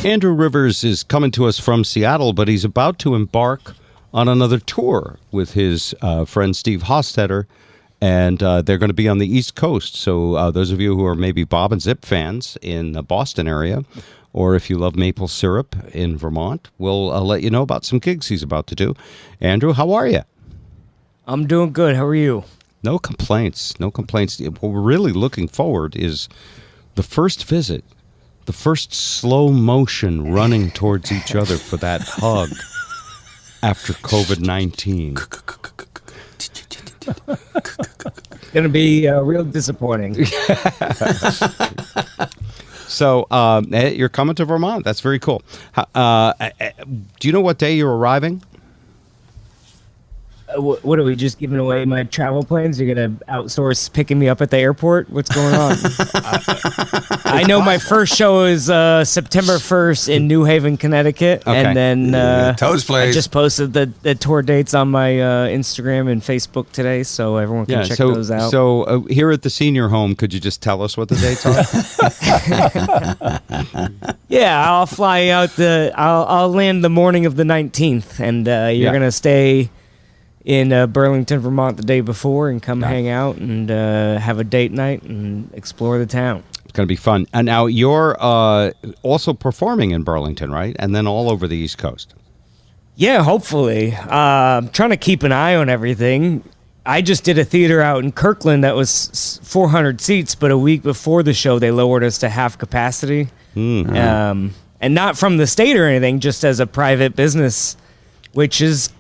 Andrew Rivers is coming to us from Seattle, but he's about to embark on another tour with his friend Steve Hostetter, and they're going to be on the East Coast. So those of you who are maybe Bob and Zip fans in the Boston area, or if you love maple syrup in Vermont, we'll let you know about some gigs he's about to do. Andrew, how are you? I'm doing good. How are you? No complaints. No complaints. What we're really looking forward is the first visit, the first slow motion running towards each other for that hug after COVID-19. Gonna be real disappointing. So you're coming to Vermont. That's very cool. Do you know what day you're arriving? What are we just giving away my travel plans? You're gonna outsource picking me up at the airport? What's going on? I know my first show is September 1st in New Haven, Connecticut, Okay. and then Toad's Place. I just posted the tour dates on my Instagram and Facebook today, so everyone can check those out. So here at the senior home, could you just tell us what the dates are? Yeah, I'll fly out I'll land the morning of the 19th, and you're gonna stay in Burlington, Vermont the day before and come hang out and have a date night and explore the town. It's going to be fun. And now you're also performing in Burlington, right? And then all over the East Coast. Yeah, hopefully. I'm trying to keep an eye on everything. I just did a theater out in Kirkland that was 400 seats, but a week before the show, they lowered us to half capacity. And not from the state or anything, just as a private business, which is,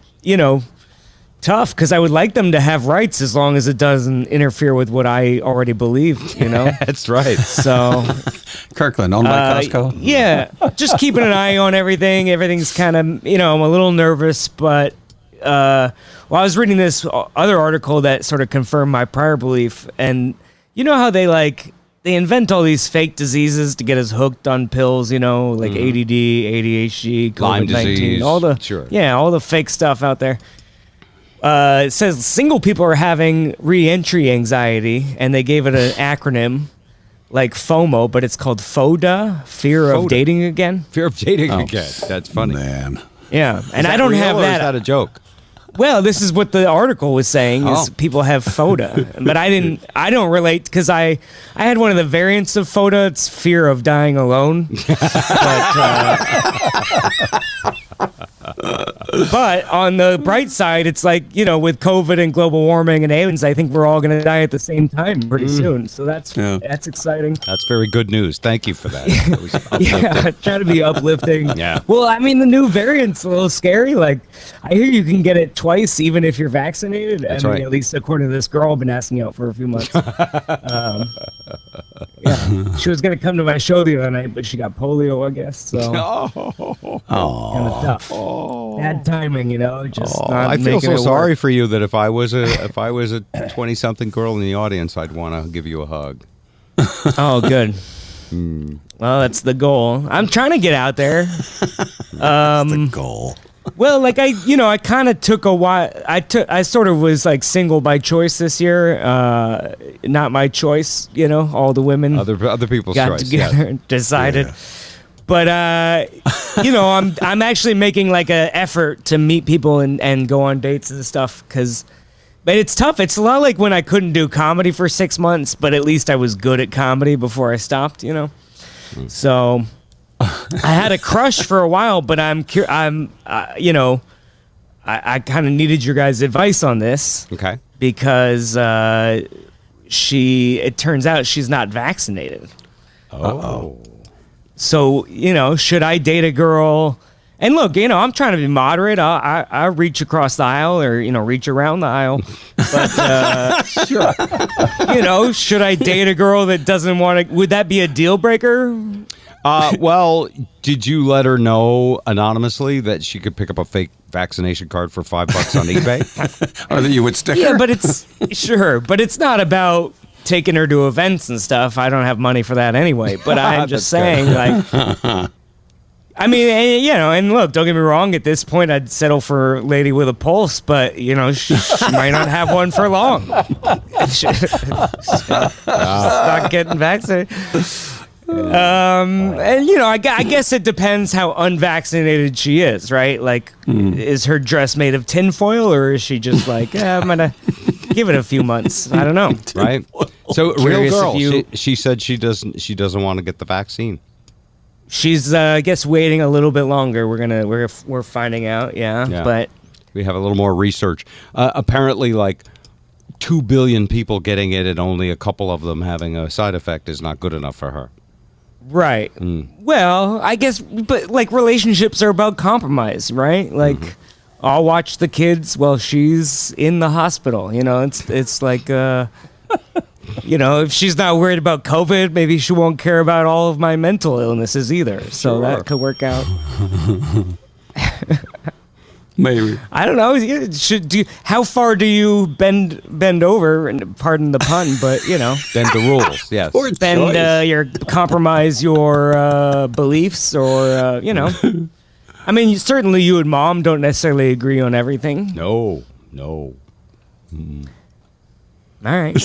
tough, because I would like them to have rights as long as it doesn't interfere with what I already believe, That's right. So Kirkland, owned by Costco. Yeah, just keeping an eye on everything. Everything's kind of, I'm a little nervous, but I was reading this other article that sort of confirmed my prior belief, and you know how they invent all these fake diseases to get us hooked on pills, like ADD, ADHD, COVID-19, Lyme disease, all the all the fake stuff out there. It says single people are having re-entry anxiety, and they gave it an acronym like FOMO, but it's called FODA, fear of dating again. Fear of dating again. That's funny. Man. Yeah, and I don't real, have or that. Is that a joke? Well, this is what the article was saying, is people have FODA. But I don't relate, because I had one of the variants of FODA. It's fear of dying alone. But on the bright side, it's like, with COVID and global warming and aliens, I think we're all going to die at the same time pretty soon. So that's exciting. That's very good news. Thank you for that. That was Yeah, try to be uplifting. Yeah. Well, I mean, the new variant's a little scary. Like, I hear you can get it twice even if you're vaccinated. That's I mean, right. at least according to this girl I've been asking out for a few months. She was going to come to my show the other night, but she got polio, I guess. So kind of tough. Bad timing, just not I feel making so it sorry work. for you that if I was a 20-something girl in the audience, I'd want to give you a hug. Oh, good. Well, that's the goal. I'm trying to get out there. That's the goal. Well, I kind of took a while. I sort of was single by choice this year. Not my choice, all the women Other people's got choice. together and decided. Yeah. But I'm actually making an effort to meet people and go on dates and stuff, but it's tough. It's a lot like when I couldn't do comedy for 6 months, but at least I was good at comedy before I stopped, So I had a crush for a while, but I kind of needed your guys' advice on this. Okay. Because it turns out she's not vaccinated. Oh. So, should I date a girl? And look, I'm trying to be moderate. I reach across the aisle or, reach around the aisle. But, Sure. should I date a girl that doesn't want to? Would that be a deal breaker? Well, did you let her know anonymously that she could pick up a fake vaccination card for $5 on eBay? Or that you would stick her? Yeah, but it's not about taking her to events and stuff. I don't have money for that anyway. But I'm just saying, I mean, and look, don't get me wrong. At this point, I'd settle for a lady with a pulse, but she might not have one for long. She's not getting vaccinated. And I guess it depends how unvaccinated she is, right? Like, is her dress made of tinfoil, or is she just like, I'm gonna give it a few months? I don't know. Right. So, real Curious girl. if you- She said she doesn't want to get the vaccine. She's, I guess, waiting a little bit longer. We're finding out, Yeah. But We have a little more research. Apparently, like 2 billion people getting it, and only a couple of them having a side effect is not good enough for her. right. Well, I guess, but like relationships are about compromise, right? Like, I'll watch the kids while she's in the hospital. It's like, if she's not worried about COVID, maybe she won't care about all of my mental illnesses either. So that could work out. Maybe. I don't know. How far do you bend over? And pardon the pun, but Then the rules, yes. Poor bend choice. compromise your beliefs, or I mean, certainly you and Mom don't necessarily agree on everything. No. All right.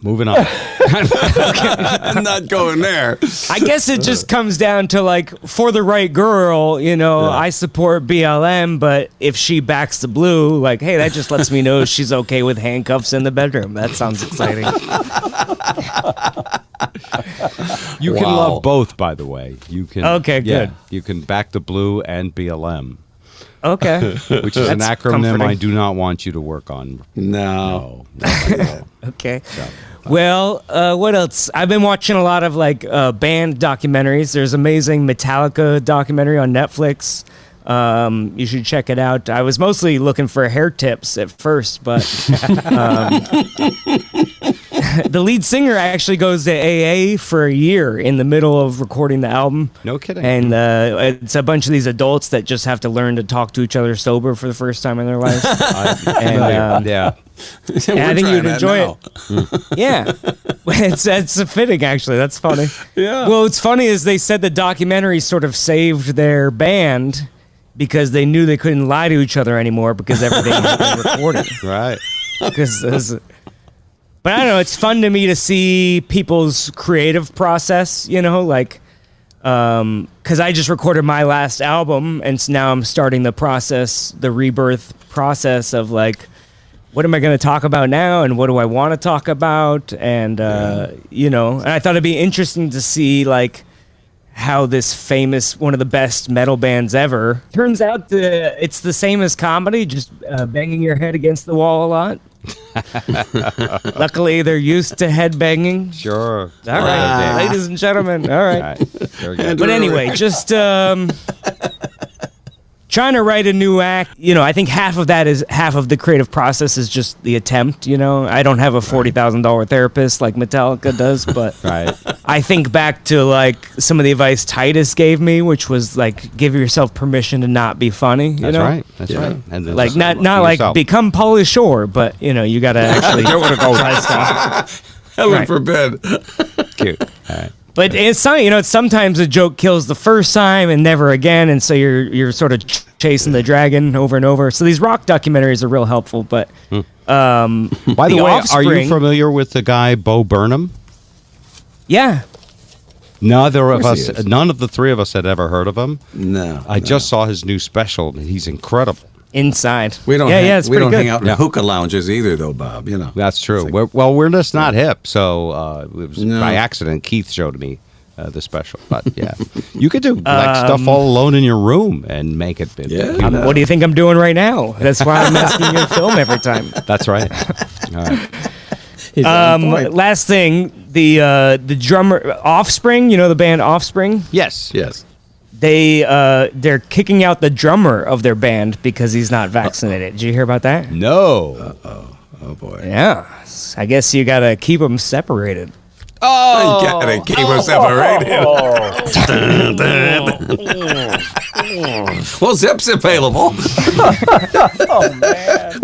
Moving on. I'm not going there. I guess it just comes down to, like, for the right girl, I support BLM, but if she backs the blue, like, hey, that just lets me know she's okay with handcuffs in the bedroom. That sounds exciting. You can Wow. love both, by the way. You can. Okay, yeah, good. You can back the blue and BLM, Okay. which is an That's acronym I comforting. do not want you to work on. No. Okay. Well, what else? I've been watching a lot of band documentaries. There's amazing Metallica documentary on Netflix. You should check it out. I was mostly looking for hair tips at first, but the lead singer actually goes to AA for a year in the middle of recording the album. No kidding. And it's a bunch of these adults that just have to learn to talk to each other sober for the first time in their lives. And yeah. and I think you'd enjoy it. Yeah. It's fitting, actually. That's funny. Yeah. Well, what's funny is they said the documentary sort of saved their band because they knew they couldn't lie to each other anymore because everything had been recorded. Right. But I don't know. It's fun to me to see people's creative process, because I just recorded my last album, and so now I'm starting the rebirth process of what am I going to talk about now, and what do I want to talk about, and and I thought it'd be interesting to see how this famous, one of the best metal bands ever, turns out it's the same as comedy, just banging your head against the wall a lot. Luckily, they're used to head banging. Sure. All right, ladies and gentlemen. All right. All right. Very good. But anyway, just trying to write a new act. I think half of the creative process is just the attempt. I don't have a $40,000 therapist like Metallica does, but Right. I think back to some of the advice Titus gave me, which was give yourself permission to not be funny. That's right. That's right. And then just Not yourself. become Pauly Shore, but you got to actually try stuff. Heaven Right. forbid. Cute. All right. But it's sometimes a joke kills the first time and never again, and so you're sort of chasing the dragon over and over. So these rock documentaries are real helpful. But By the way, are you Offspring- familiar with the guy Bo Burnham? Yeah, Neither of course he us, is. none of the three of us had ever heard of him. No. I just saw his new special, and he's incredible. Inside. We don't. It's we pretty don't good. hang out in hookah lounges either, though, Bob. That's true. It's We're just not hip, so it was No. by accident. Keith showed me the special, but yeah, you could do stuff all alone in your room and make it. Yeah. What do you think I'm doing right now? That's why I'm asking you to film every time. That's right. All right. Last thing, the drummer Offspring, the band Offspring, Yes. Yes. they're kicking out the drummer of their band because he's not vaccinated. Did you hear about that? No. Oh boy. Yeah, I guess you gotta keep them separated. Oh. Gotta keep us separated. Well, Zip's available. We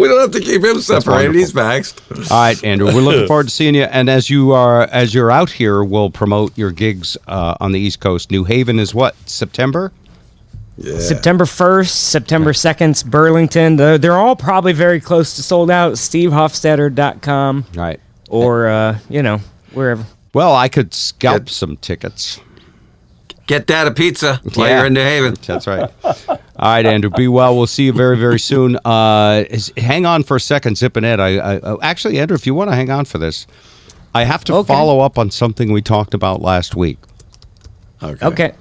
don't have to keep him separated. He's vaxxed. All right, Andrew. We're looking forward to seeing you. And as you're out here, we'll promote your gigs on the East Coast. New Haven is what? September? Yeah. September 1st, September 2nd, Burlington. They're all probably very close to sold out. SteveHofstadter.com Right. or wherever. Well, I could scalp some tickets. Get Dad a pizza while Yeah. you're in New Haven. That's right. All right, Andrew. Be well. We'll see you very, very soon. Hang on for a second, Zip and Ed. Actually, Andrew, if you want to hang on for this, I have to follow up on something we talked about last week. Okay. Okay.